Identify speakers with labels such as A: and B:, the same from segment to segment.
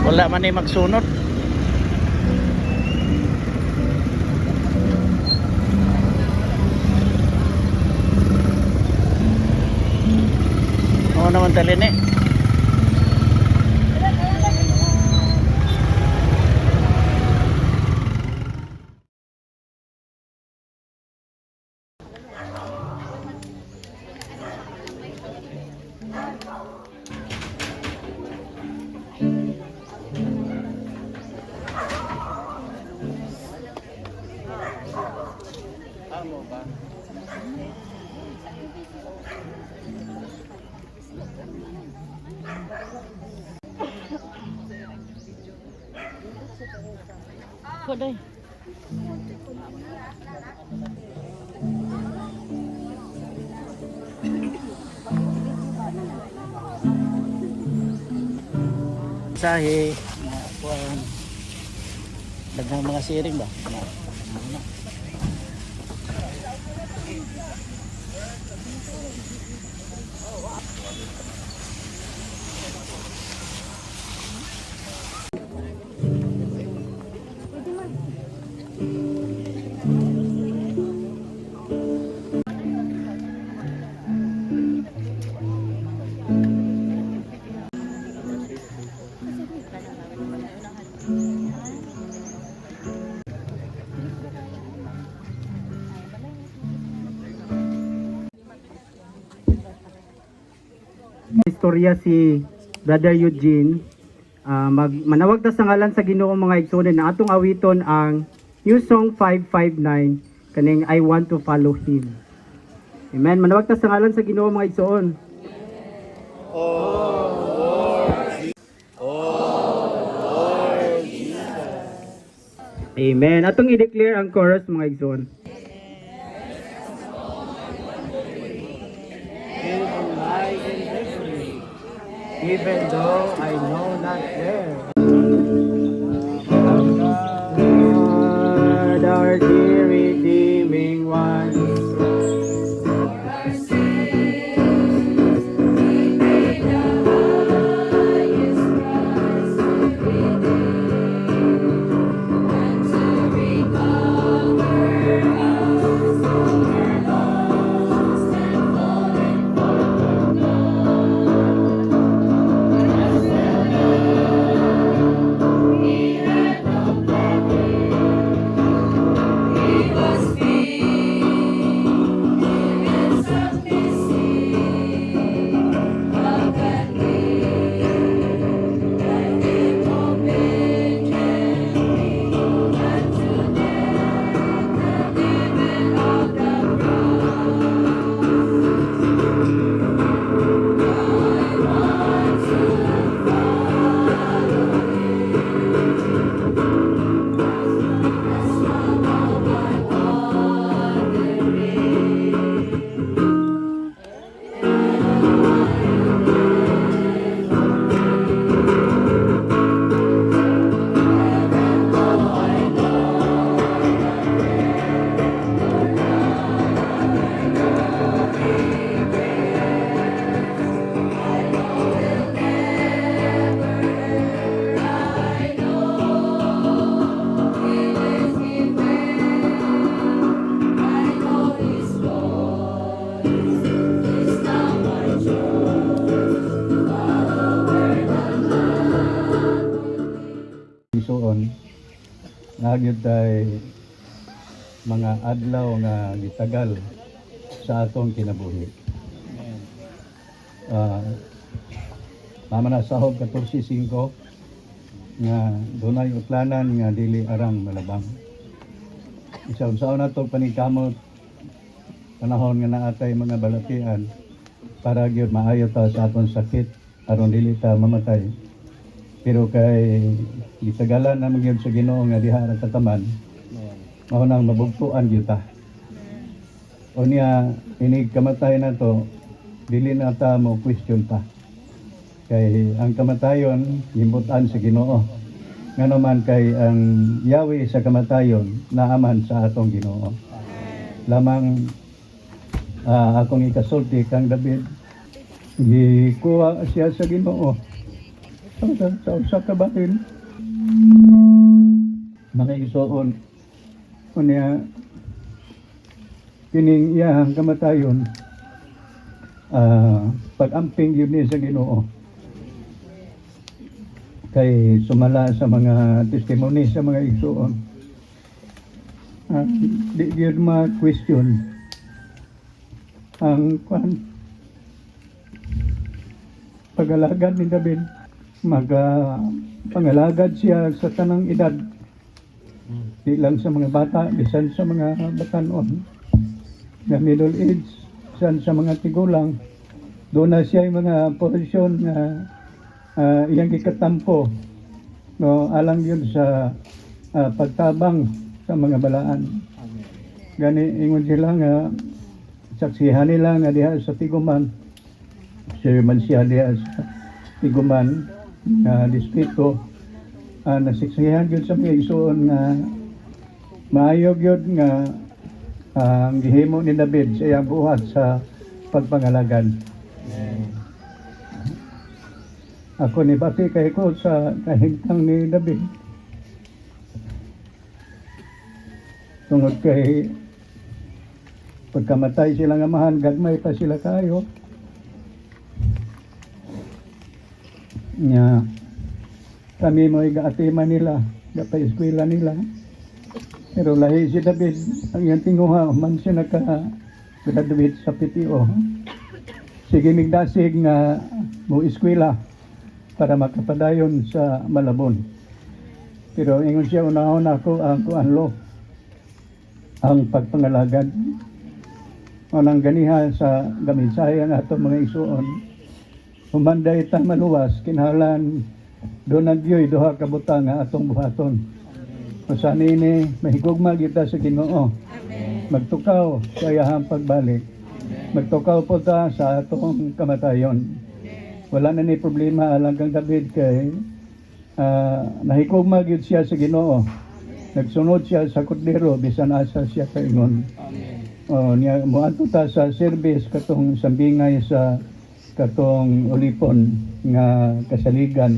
A: Wala man ay magsunod. Oo naman talin eh. Amo ba? Koday. Sahe, daghang mga siring ba?
B: Istorya si Brother Eugene, manawag ta sa ngalan sa Ginoo mga igsoon na atong awiton ang New Song 559 kaning I Want to Follow Him. Amen. Manawag ta sa ngalan sa Ginoo mga igsoon. Amen. Atong i-declare ang chorus mga igsoon. Even though I know not there. Lord, our dear redeeming one.
C: Isuon nagyud tay mga adlaw nga gitagal sa atong kinabuhi. Mama na sahog 14:05 nga dunay utlanan nga dili arang malabang. Isaw-saw na to paningkamot panahon nga naatay mga balatian para gyud maayo ta sa aton sakit aron dili ta mamatay. Pero kay gitagalan na magyud sa Ginoo nga diha ra kataman, mao nang mabugtuan gyud ta. Unya inig kamatay na to, dili na ta mo question pa. Kay ang kamatayon himbutan sa Ginoo. Ngano man kay ang yawi sa kamatayon naaman sa atong Ginoo. Lamang akong ikasulti kang David, gikuha siya sa Ginoo. sa usa ka bahin. Mga igsoon, unya kining iyahang kamatayon, pag-amping yun ni sa Ginoo. Kay sumala sa mga testimony sa mga igsoon. Di yun ma-question ang pag-alagad ni David. Pangalagad siya sa tanang edad. Di lang sa mga bata, bisan sa mga batanon. Na middle age, bisan sa mga tigulang. Doon na siya yung mga posisyon na iyang gikatampo. No, alang yun sa pagtabang sa mga balaan. Gani, ingon sila nga, saksihan nila nga diha sa Tiguman. Chairman siya diha sa Tiguman na distrito. Nasiksihan yun sa mga isuon nga maayog yun nga ang gihimo ni David sa iyang buhat sa pagpangalagad. Ako ni bati kay ko sa kahintang ni David. Tungod kay pagkamatay silang amahan, gagmay pa sila kayo. Nya kami mo igaatiman nila, gapa-eskwela nila. Pero lahi si David, ang iyang tinguha, man siya naka-graduate sa PTO. Sige migdasig nga mo eskwela para makapadayon sa Malabon. Pero ingon siya, unahon ako ang kuanlo, ang pagpangalagad. Unang ganiha sa gaminsaya nga ato mga isuon. Humanday ta maluwas, kinahanglan doon nagyoy duha ka butang nga atong buhaton. Usa nini mahigugma kita sa Ginoo. Magtukaw sa iyahang pagbalik. Magtukaw po ta sa atong kamatayon. Wala na ni problema alang kang David kay nahigugma gyud siya sa Ginoo. Nagsunod siya sa kordero bisan asa siya kaingon. Niya moadto ta sa service katong sambingay sa katong ulipon nga kasaligan.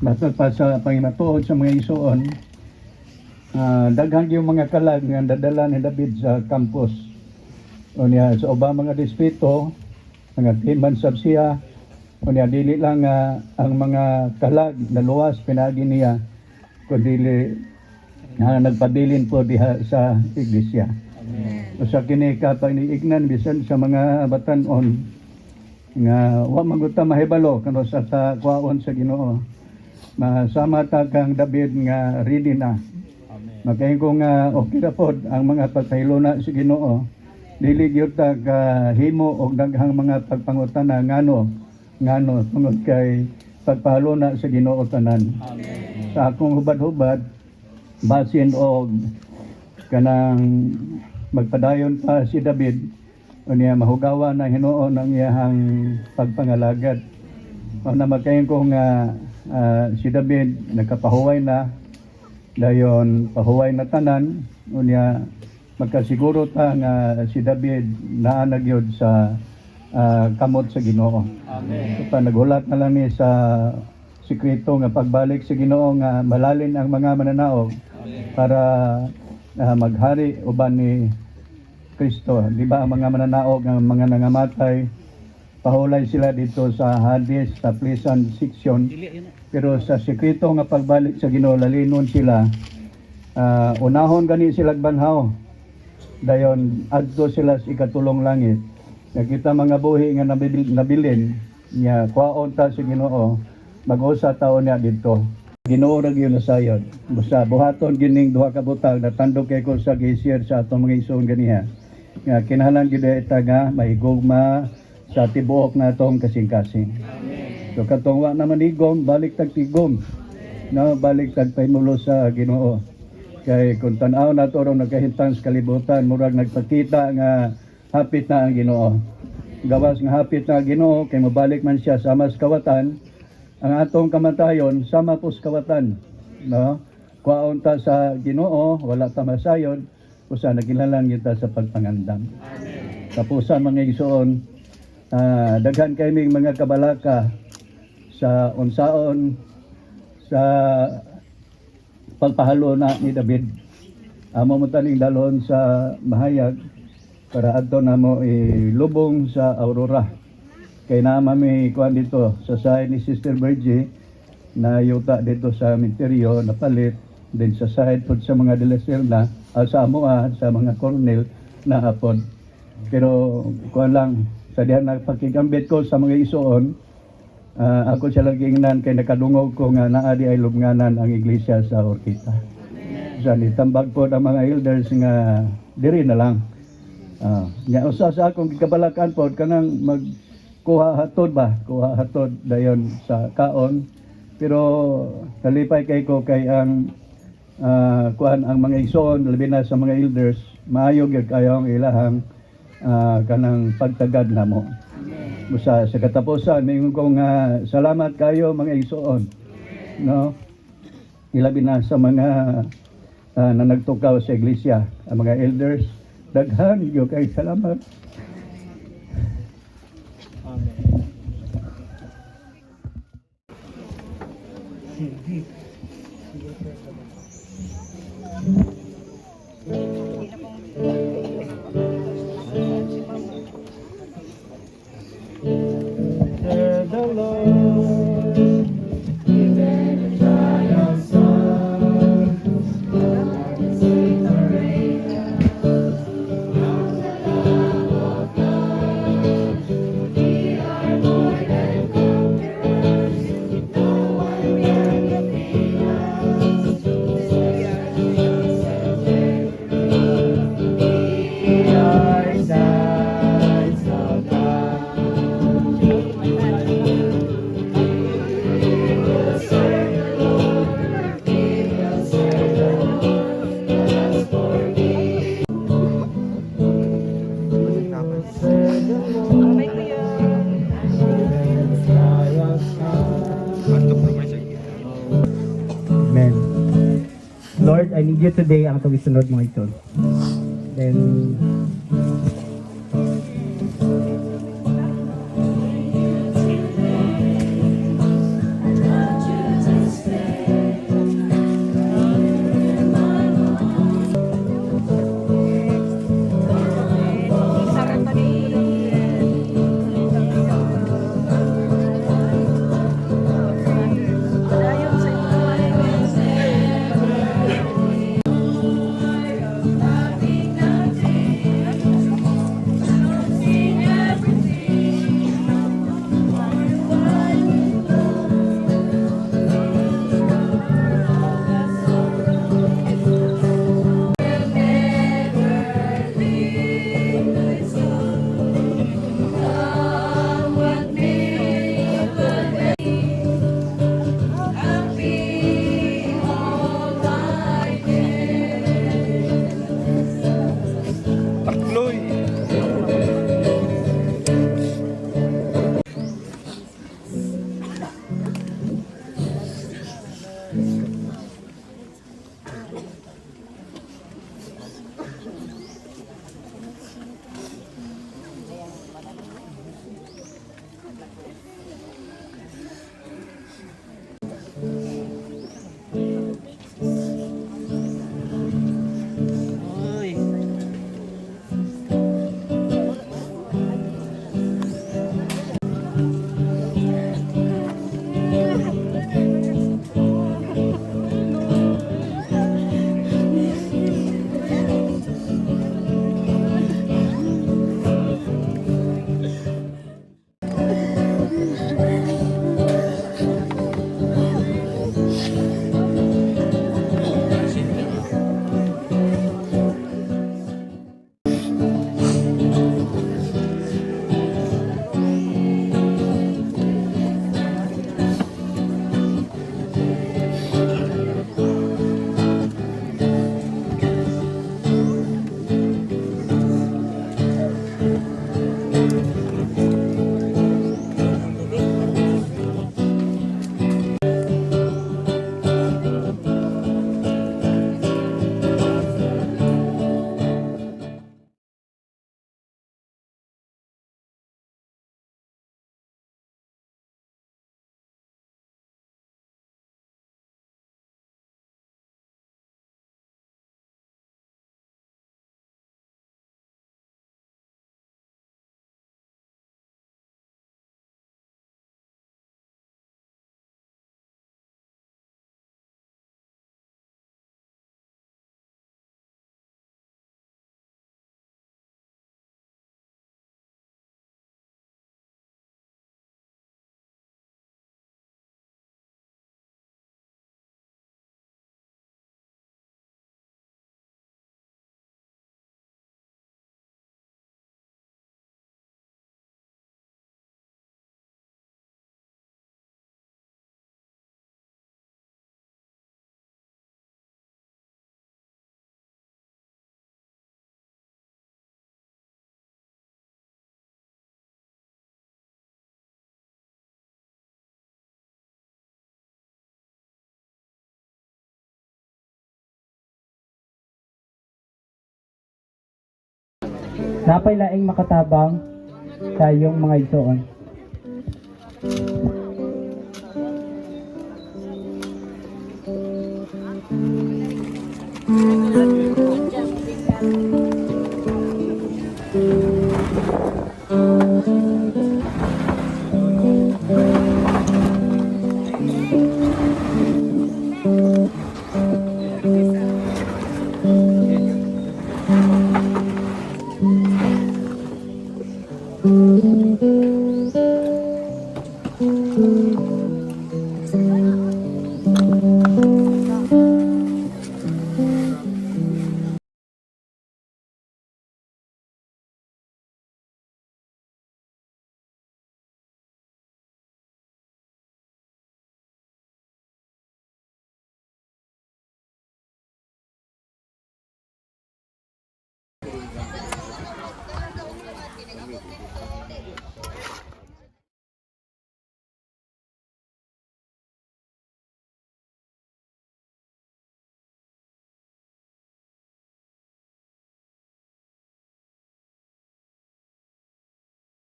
C: Basta pa sa pangimatuod sa mga isuon, daghang yung mga kalag nga dadala ni David sa campus. O niya sa ubang mga distrito, mga timan sab siya, o niya dili lang ang mga kalag na luwas pinagi niya, kundi nagpabilin po diha sa iglesia. O sa kini kapag niignan bisan sa mga batanon nga wa maguta mahibalo kano sa kwaon sa Ginoo. Masama ta kang David nga ready na. Makain ko nga okay ra pod ang mga pagpahiluna sa Ginoo. Dili gyud ta ka himo og daghang mga pagpangutana ngano tungod kay pagpahaluna sa Ginoo tanan. Sa akong hubad-hubad basin og kanang magpadayon pa si David o niya mahugawa na Hinuon ang iyahang pagpangalagad. O na magkain ko nga si David nagkapahuway na dayon pahuway na tanan o niya magkasiguro ta nga si David naanagyod sa kamot sa Ginoo. Amen. So, naghulat na lang ni sa sikreto nga pagbalik sa Ginoo nga malalin ang mga mananaog para maghari uban ni Kristo. Di ba ang mga mananaog, ang mga nangamatay, pahulay sila dito sa Hades, sa pleasant section. Pero sa sekreto nga pagbalik sa Ginoo, lalinon sila. Unahon gani sila banhaw. Dayon, adto sila sa ikatulong langit. Nakita mga buhi nga nabilin, niya, kwaon ta sa Ginoo, mag-usa taon niya dito. Ginoo ra gyud nasayod. Basta buhaton gining duha ka butang natandog kay ko sa gisir sa atong mga isuon ganiha. Nga kinahanglan gyud ita nga mahigugma sa tibuok natong kasing-kasing. So katong wa na manigom balik tag tigom. No, balik tag paymulo sa Ginoo. Kay kung tan-aw nato ro nagkahintang sa kalibutan murag nagpakita nga hapit na ang Ginoo. Gawas nga hapit na ang Ginoo kay mabalik man siya sa mas kawatan. Ang atong kamatayon sama pos kawatan, no? Kwaon ta sa Ginoo, wala ta masayon, usa naginhalan kita sa pagpangandam. Tapusan mga igsoon, daghan kay mga kabalaka sa unsaon sa pagpahalo na ni David. Amo mo taning dalon sa mahayag para adto na mo ilubong sa Aurora. Kay naman may kuan dito sa side ni Sister Virgie na yuta dito sa Minterio na palit, din sa side po sa mga De La Serna, sa Amoa, sa mga Cornel na hapon. Pero kuan lang, sa diyan nagpakigambit ko sa mga isuon, ako siya lang ingnan kay nakadungog ko nga naadi ay lubnganan ang iglesia sa Orquita. Sa nitambag po ang mga elders nga diri na lang. Nya usa sa akong gikabalakan po kanang kuha hatod dayon sa kaon, pero kalipay kay ko kay ang kuan ang mga igsoon labi na sa mga elders maayo gyud kayo ang ilahang kanang pagtagad namo. Busa sa katapusan mingon ko nga salamat kayo mga igsoon, no, ilabi na sa mga na nagtukaw sa iglesia, ang mga elders, daghan gyud kay salamat.
B: Amen. Lord, I need you today ang itong isunod mo ito. Then, Napay laing makatabang sa iyong mga igsoon.